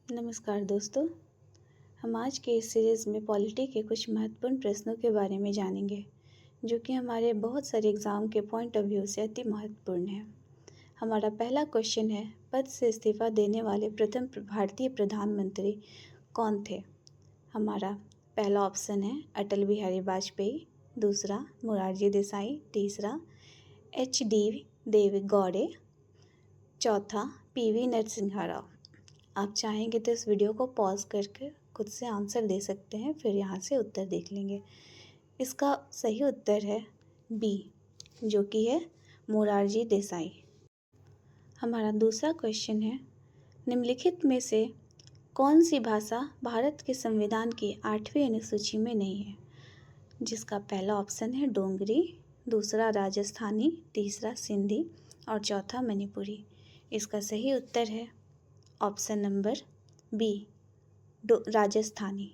नमस्कार दोस्तों। हम आज के इस सीरीज़ में पॉलिटी के कुछ महत्वपूर्ण प्रश्नों के बारे में जानेंगे जो कि हमारे बहुत सारे एग्ज़ाम के पॉइंट ऑफ व्यू से अति महत्वपूर्ण है। हमारा पहला क्वेश्चन है, पद से इस्तीफा देने वाले प्रथम भारतीय प्रधानमंत्री कौन थे? हमारा पहला ऑप्शन है अटल बिहारी वाजपेयी, दूसरा मोरारजी देसाई, तीसरा HD देवे गौड़े, चौथा PV नरसिम्हा राव। आप चाहेंगे तो इस वीडियो को पॉज करके खुद से आंसर दे सकते हैं, फिर यहाँ से उत्तर देख लेंगे। इसका सही उत्तर है बी, जो कि है मोरारजी देसाई। हमारा दूसरा क्वेश्चन है, निम्नलिखित में से कौन सी भाषा भारत के संविधान की 8वीं अनुसूची में नहीं है? जिसका पहला ऑप्शन है डोगरी, दूसरा राजस्थानी, तीसरा सिंधी और चौथा मणिपुरी। इसका सही उत्तर है ऑप्शन नंबर बी, राजस्थानी।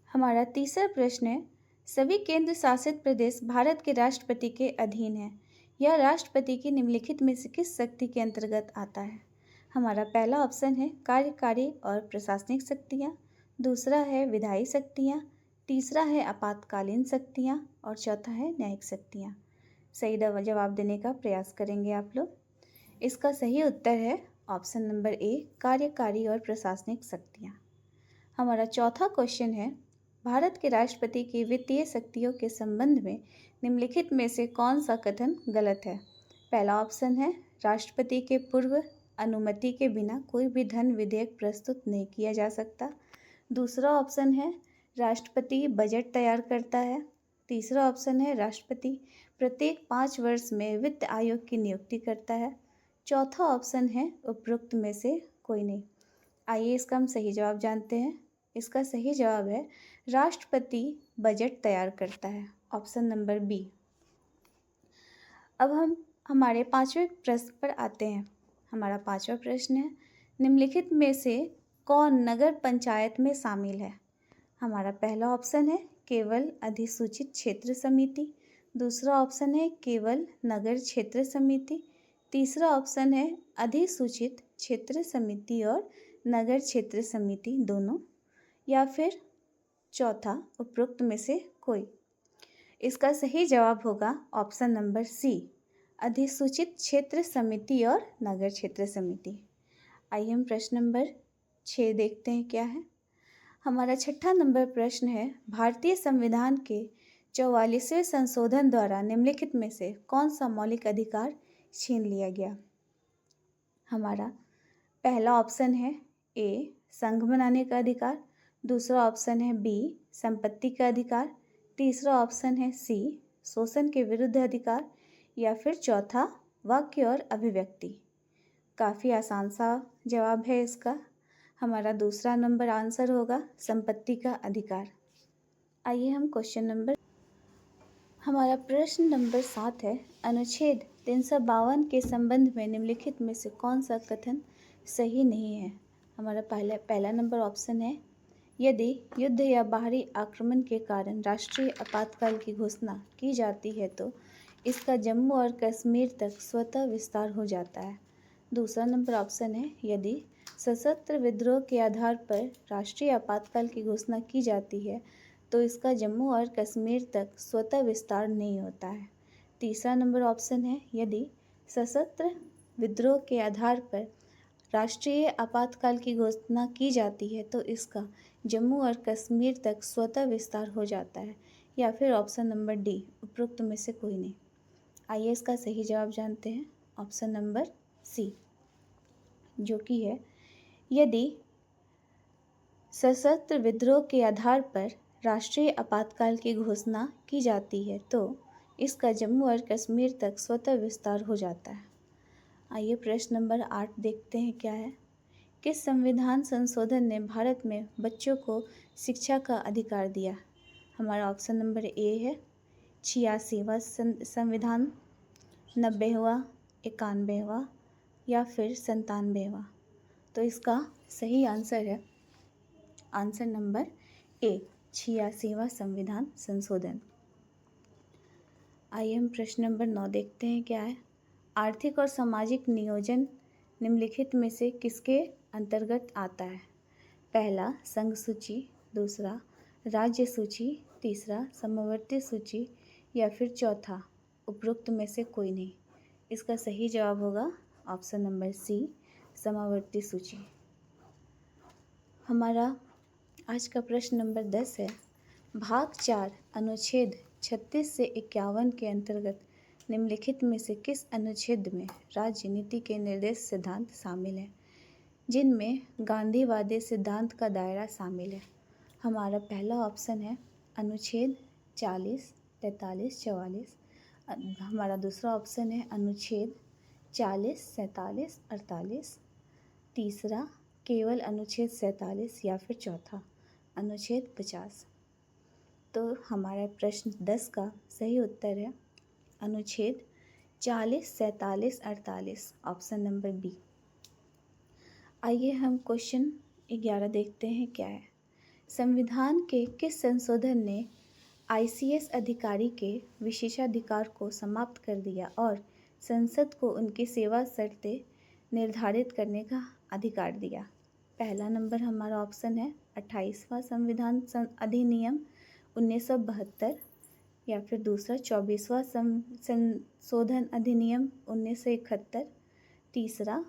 हमारा तीसरा प्रश्न है, सभी केंद्र शासित प्रदेश भारत के राष्ट्रपति के अधीन है। यह राष्ट्रपति की निम्नलिखित में से किस शक्ति के अंतर्गत आता है? हमारा पहला ऑप्शन है कार्यकारी और प्रशासनिक शक्तियाँ, दूसरा है विधायी शक्तियाँ, तीसरा है आपातकालीन शक्तियाँ और चौथा है न्यायिक शक्तियाँ। सही जवाब देने का प्रयास करेंगे आप लोग। इसका सही उत्तर है ऑप्शन नंबर ए, कार्यकारी और प्रशासनिक शक्तियाँ। हमारा चौथा क्वेश्चन है, भारत के राष्ट्रपति की वित्तीय शक्तियों के संबंध में निम्नलिखित में से कौन सा कथन गलत है? पहला ऑप्शन है राष्ट्रपति के पूर्व अनुमति के बिना कोई भी धन विधेयक प्रस्तुत नहीं किया जा सकता। दूसरा ऑप्शन है राष्ट्रपति बजट तैयार करता है। तीसरा ऑप्शन है राष्ट्रपति प्रत्येक 5 वर्ष में वित्त आयोग की नियुक्ति करता है। चौथा ऑप्शन है उपरोक्त में से कोई नहीं। आइए इसका हम सही जवाब जानते हैं। इसका सही जवाब है राष्ट्रपति बजट तैयार करता है, ऑप्शन नंबर बी। अब हम हमारे 5वें प्रश्न पर आते हैं। हमारा 5वां प्रश्न है, निम्नलिखित में से कौन नगर पंचायत में शामिल है? हमारा पहला ऑप्शन है केवल अधिसूचित क्षेत्र समिति, दूसरा ऑप्शन है केवल नगर क्षेत्र समिति, तीसरा ऑप्शन है अधिसूचित क्षेत्र समिति और नगर क्षेत्र समिति दोनों, या फिर चौथा उपरोक्त में से कोई। इसका सही जवाब होगा ऑप्शन नंबर सी, अधिसूचित क्षेत्र समिति और नगर क्षेत्र समिति। आइए हम प्रश्न नंबर 6 देखते हैं क्या है। हमारा 6ठा नंबर प्रश्न है, भारतीय संविधान के 44वें संशोधन द्वारा निम्नलिखित में से कौन सा मौलिक अधिकार छीन लिया गया? हमारा पहला ऑप्शन है ए, संघ बनाने का अधिकार, दूसरा ऑप्शन है बी, संपत्ति का अधिकार, तीसरा ऑप्शन है सी, शोषण के विरुद्ध अधिकार, या फिर चौथा वाक्य और अभिव्यक्ति। काफ़ी आसान सा जवाब है इसका। हमारा दूसरा नंबर आंसर होगा संपत्ति का अधिकार। आइए हम क्वेश्चन नंबर, हमारा प्रश्न नंबर 7 है, अनुच्छेद 352 के संबंध में निम्नलिखित में से कौन सा कथन सही नहीं है? हमारा पहला नंबर ऑप्शन है, यदि युद्ध या बाहरी आक्रमण के कारण राष्ट्रीय आपातकाल की घोषणा की जाती है तो इसका जम्मू और कश्मीर तक स्वतः विस्तार हो जाता है। दूसरा नंबर ऑप्शन है, यदि सशस्त्र विद्रोह के आधार पर राष्ट्रीय आपातकाल की घोषणा की जाती है तो इसका जम्मू और कश्मीर तक स्वतः विस्तार नहीं होता है। तीसरा नंबर ऑप्शन है, यदि सशस्त्र विद्रोह के आधार पर राष्ट्रीय आपातकाल की घोषणा की जाती है तो इसका जम्मू और कश्मीर तक स्वतः विस्तार हो जाता है, या फिर ऑप्शन नंबर डी, उपरोक्त में से कोई नहीं। आइए इसका सही जवाब जानते हैं, ऑप्शन नंबर सी, जो कि है, यदि सशस्त्र विद्रोह के आधार पर राष्ट्रीय आपातकाल की घोषणा की जाती है तो इसका जम्मू और कश्मीर तक स्वतः विस्तार हो जाता है। आइए प्रश्न नंबर 8 देखते हैं क्या है। किस संविधान संशोधन ने भारत में बच्चों को शिक्षा का अधिकार दिया? हमारा ऑप्शन नंबर ए है 86वां संविधान, 90वां, 91वां या फिर 97वां। तो इसका सही आंसर है आंसर नंबर ए, 86वां संविधान संशोधन। आइए हम प्रश्न नंबर 9 देखते हैं क्या है। आर्थिक और सामाजिक नियोजन निम्नलिखित में से किसके अंतर्गत आता है? पहला संघ सूची, दूसरा राज्य सूची, तीसरा समवर्ती सूची या फिर चौथा उपरोक्त में से कोई नहीं। इसका सही जवाब होगा ऑप्शन नंबर सी, समवर्ती सूची। हमारा आज का प्रश्न नंबर 10 है, भाग 4 अनुच्छेद 36 से 51 के अंतर्गत निम्नलिखित में से किस अनुच्छेद में राज्य नीति के निर्देश सिद्धांत शामिल हैं, जिनमें गांधीवादी सिद्धांत का दायरा शामिल है? हमारा पहला ऑप्शन है अनुच्छेद 40, 43, 44। हमारा दूसरा ऑप्शन है अनुच्छेद 40, 47, 48। तीसरा केवल अनुच्छेद 47 या फिर चौथा अनुच्छेद 50। तो हमारा प्रश्न 10 का सही उत्तर है अनुच्छेद 40, 47, 48, ऑप्शन नंबर बी। आइए हम क्वेश्चन 11 देखते हैं क्या है। संविधान के किस संशोधन ने आईसीएस अधिकारी के विशेषाधिकार को समाप्त कर दिया और संसद को उनकी सेवा शर्तें निर्धारित करने का अधिकार दिया? पहला नंबर हमारा ऑप्शन है 28वां संविधान अधिनियम 1972 या फिर दूसरा 24वां संशोधन अधिनियम 1971, तीसरा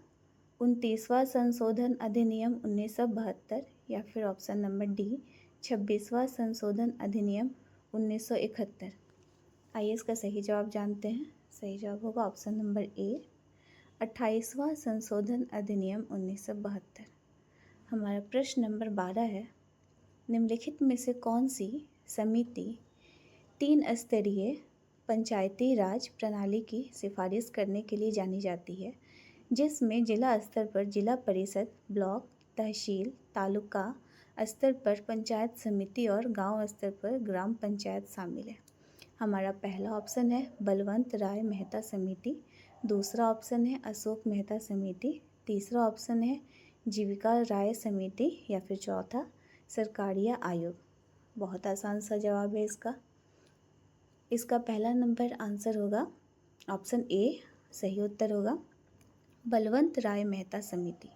29वां संशोधन अधिनियम 1972 या फिर ऑप्शन नंबर डी 26वां संशोधन अधिनियम 1971। आइए इसका सही जवाब जानते हैं। सही जवाब होगा ऑप्शन नंबर ए 28वां संशोधन अधिनियम 1972। हमारा प्रश्न नंबर 12 है, निम्नलिखित में से कौन सी समिति 3 स्तरीय पंचायती राज प्रणाली की सिफारिश करने के लिए जानी जाती है, जिसमें जिला स्तर पर जिला परिषद, ब्लॉक, तहसील, तालुका स्तर पर पंचायत समिति और गांव स्तर पर ग्राम पंचायत शामिल है? हमारा पहला ऑप्शन है बलवंत राय मेहता समिति, दूसरा ऑप्शन है अशोक मेहता समिति, तीसरा ऑप्शन है जीविका राय समिति या फिर चौथा सरकारिया आयोग। बहुत आसान सा जवाब है इसका। इसका पहला नंबर आंसर होगा ऑप्शन ए, सही उत्तर होगा बलवंत राय मेहता समिति।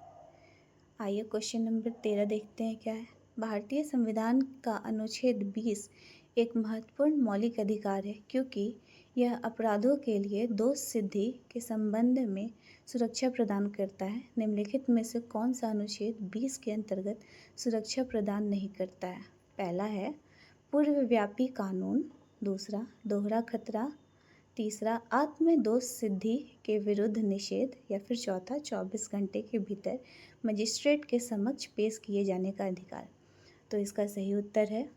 आइए क्वेश्चन नंबर 13 देखते हैं क्या है। भारतीय संविधान का अनुच्छेद 20 एक महत्वपूर्ण मौलिक अधिकार है क्योंकि यह अपराधों के लिए दोष सिद्धि के संबंध में सुरक्षा प्रदान करता है। निम्नलिखित में से कौन सा अनुच्छेद 20 के अंतर्गत सुरक्षा प्रदान नहीं करता है? पहला है पूर्वव्यापी कानून, दूसरा दोहरा खतरा, तीसरा आत्मदोष सिद्धि के विरुद्ध निषेध या फिर चौथा 24 घंटे के भीतर मजिस्ट्रेट के समक्ष पेश किए जाने का अधिकार। तो इसका सही उत्तर है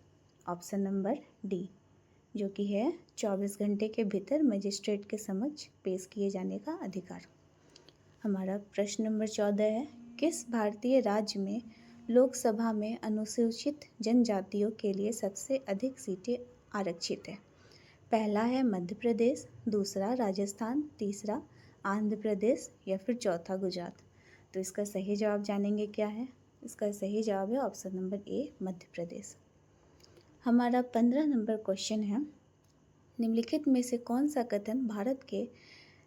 ऑप्शन नंबर डी, जो कि है 24 घंटे के भीतर मजिस्ट्रेट के समक्ष पेश किए जाने का अधिकार। हमारा प्रश्न नंबर 14 है, किस भारतीय राज्य में लोकसभा में अनुसूचित जनजातियों के लिए सबसे अधिक सीटें आरक्षित है? पहला है मध्य प्रदेश, दूसरा राजस्थान, तीसरा आंध्र प्रदेश या फिर चौथा गुजरात। तो इसका सही जवाब जानेंगे क्या है। इसका सही जवाब है option number A, Madhya Pradesh. हमारा 15 नंबर क्वेश्चन है, निम्नलिखित में से कौन सा कथन भारत के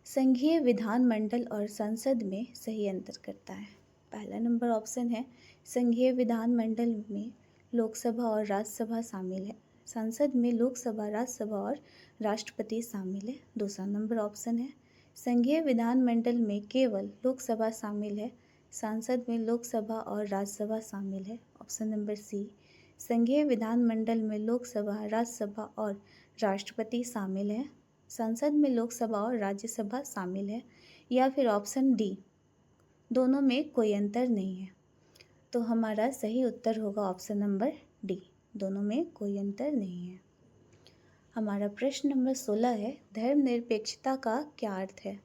संघीय विधानमंडल और संसद में सही अंतर करता है? पहला नंबर ऑप्शन है संघीय विधानमंडल में लोकसभा और राज्यसभा शामिल है, संसद में लोकसभा, राज्यसभा और राष्ट्रपति शामिल है। दूसरा नंबर ऑप्शन है संघीय विधानमंडल में केवल लोकसभा शामिल है, संसद में लोकसभा और राज्यसभा शामिल है। ऑप्शन नंबर सी संघीय विधानमंडल में लोकसभा, राज्यसभा और राष्ट्रपति शामिल है, संसद में लोकसभा और राज्यसभा शामिल है। या फिर ऑप्शन डी दोनों में कोई अंतर नहीं है। तो हमारा सही उत्तर होगा ऑप्शन नंबर डी, दोनों में कोई अंतर नहीं है। हमारा प्रश्न नंबर 16 है, धर्मनिरपेक्षता का क्या अर्थ है?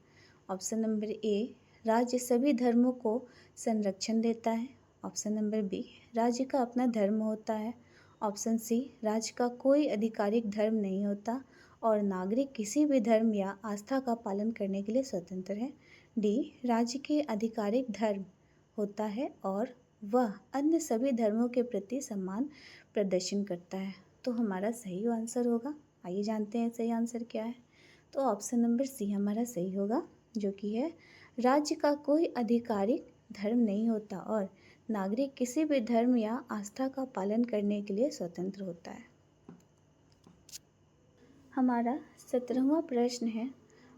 ऑप्शन नंबर ए राज्य सभी धर्मों को संरक्षण देता है, ऑप्शन नंबर बी राज्य का अपना धर्म होता है, ऑप्शन सी राज्य का कोई आधिकारिक धर्म नहीं होता और नागरिक किसी भी धर्म या आस्था का पालन करने के लिए स्वतंत्र है, डी राज्य के आधिकारिक धर्म होता है और वह अन्य सभी धर्मों के प्रति सम्मान प्रदर्शन करता है। तो हमारा सही आंसर होगा, आइए जानते हैं सही आंसर क्या है। तो ऑप्शन नंबर सी हमारा सही होगा, जो कि है राज्य का कोई आधिकारिक धर्म नहीं होता और नागरिक किसी भी धर्म या आस्था का पालन करने के लिए स्वतंत्र होता है। हमारा 17वां प्रश्न है,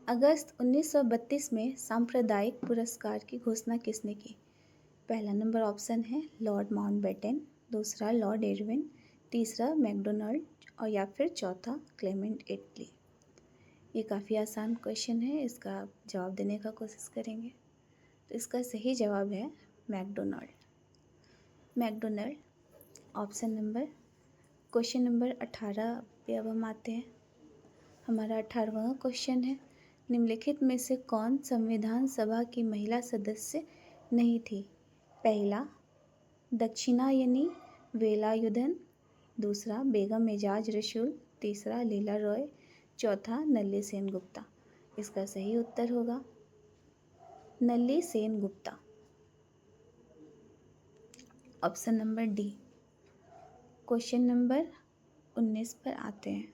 अगस्त 1932 में सांप्रदायिक पुरस्कार की घोषणा किसने की? पहला नंबर ऑप्शन है लॉर्ड माउंटबेटन, दूसरा लॉर्ड इरविन, तीसरा मैकडोनाल्ड और या फिर चौथा क्लेमेंट एटली। ये काफ़ी आसान क्वेश्चन है, इसका आप जवाब देने का कोशिश करेंगे। तो इसका सही जवाब है McDonald. Option number question number 18 पे अब हम आते हैं। हमारा 18वां क्वेश्चन है, निम्नलिखित में से कौन संविधान सभा की महिला सदस्य नहीं थी? पहला दक्षिणायनी वेलायुधन, दूसरा बेगम एजाज रसूल, तीसरा लीला रॉय, चौथा नल्ली सेन गुप्ता। इसका सही उत्तर होगा Nellie Sen Gupta. Option number D. Question number 19 पर आते हैं।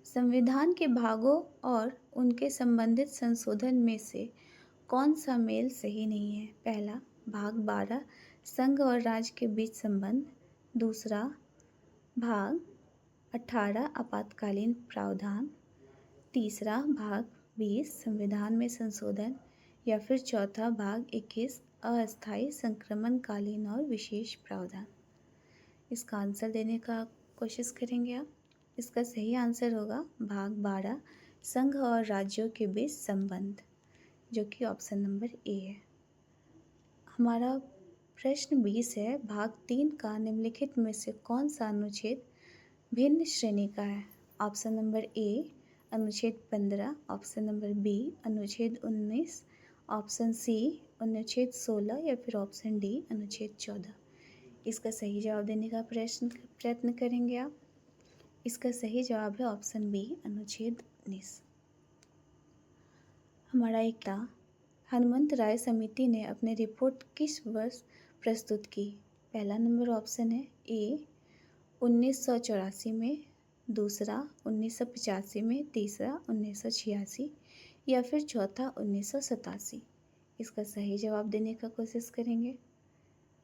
संविधान के भागों और उनके संबंधित संशोधन में से कौन सा मेल सही नहीं है? पहला भाग 12 संघ और राज्य के बीच संबंध, दूसरा भाग 18 आपातकालीन प्रावधान, तीसरा भाग 20 संविधान में संशोधन या फिर चौथा भाग 21 अस्थायी संक्रमणकालीन और विशेष प्रावधान। इसका आंसर देने का कोशिश करेंगे आप। इसका सही आंसर होगा भाग 12 संघ और राज्यों के बीच संबंध, जो कि ऑप्शन नंबर ए है। हमारा प्रश्न 20 है, भाग 3 का निम्नलिखित में से कौन सा अनुच्छेद भिन्न श्रेणी का है? ऑप्शन नंबर ए अनुच्छेद 15, ऑप्शन नंबर बी अनुच्छेद 19, ऑप्शन सी अनुच्छेद 16 या फिर ऑप्शन डी अनुच्छेद 14। इसका सही जवाब देने का प्रयत्न करेंगे आप। इसका सही जवाब है ऑप्शन बी अनुच्छेद 19। हमारा एक था, हनुमंत राय समिति ने अपनी रिपोर्ट किस वर्ष प्रस्तुत की? पहला नंबर ऑप्शन है ए 1984 में, दूसरा 1985 में, तीसरा 1986 या फिर चौथा 1987। इसका सही जवाब देने का कोशिश करेंगे।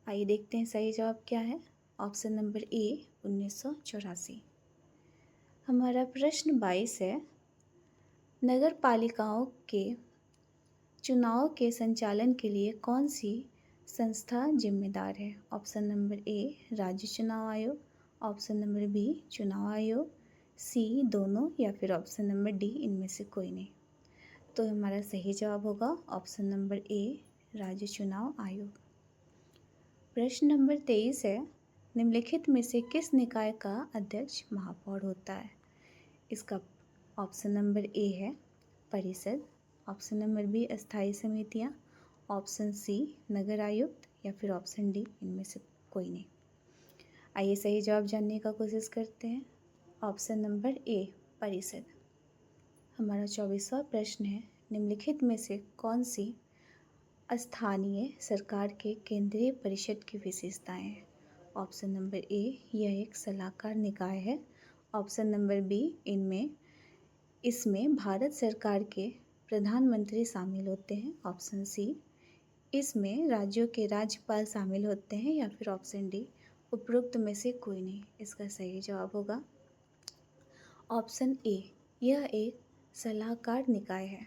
आइए देखते हैं सही जवाब क्या है। Option number A 1984। हमारा प्रश्न 22 है, नगर पालिकाओं के चुनाव के संचालन के लिए कौन सी संस्था जिम्मेदार है? ऑप्शन नंबर ए राज्य चुनाव आयोग, ऑप्शन नंबर बी चुनाव आयोग, सी दोनों या फिर ऑप्शन नंबर डी इनमें से कोई नहीं। तो हमारा सही जवाब होगा ऑप्शन नंबर ए राज्य चुनाव आयोग। प्रश्न नंबर 23 है, निम्नलिखित में से किस निकाय का अध्यक्ष महापौर होता है? इसका ऑप्शन नंबर ए है परिषद, ऑप्शन नंबर बी अस्थायी समितियाँ, ऑप्शन सी नगर आयुक्त या फिर ऑप्शन डी इनमें से कोई नहीं। आइए सही जवाब जानने का कोशिश करते हैं। ऑप्शन नंबर ए परिषद। हमारा 24वां प्रश्न है, निम्नलिखित में से कौन सी स्थानीय सरकार के केंद्रीय परिषद की विशेषताएं हैं? ऑप्शन नंबर ए यह एक सलाहकार निकाय है, ऑप्शन नंबर बी इसमें भारत सरकार के प्रधानमंत्री शामिल होते हैं, ऑप्शन सी इसमें राज्यों के राज्यपाल शामिल होते हैं या फिर ऑप्शन डी उपरोक्त में से कोई नहीं। इसका सही जवाब होगा ऑप्शन ए यह एक सलाहकार निकाय है।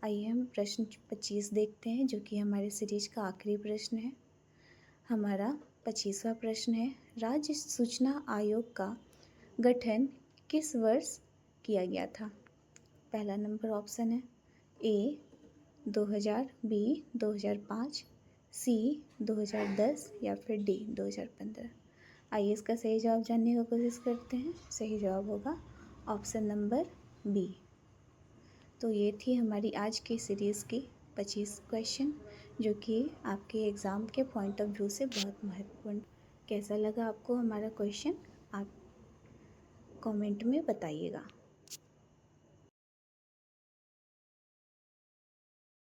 आइए हम प्रश्न 25 देखते हैं, जो कि हमारे सीरीज का आखिरी प्रश्न है। हमारा 25वां प्रश्न है, राज्य सूचना आयोग का गठन किस वर्ष किया गया था? पहला नंबर ऑप्शन है ए 2000, बी 2005, सी 2010 या फिर डी 2015। आइए इसका सही जवाब जानने की कोशिश करते हैं। सही जवाब होगा ऑप्शन नंबर बी। तो ये थी हमारी आज की सीरीज़ की 25 क्वेश्चन, जो कि आपके एग्ज़ाम के पॉइंट ऑफ व्यू से बहुत महत्वपूर्ण। कैसा लगा आपको हमारा क्वेश्चन, आप कमेंट में बताइएगा।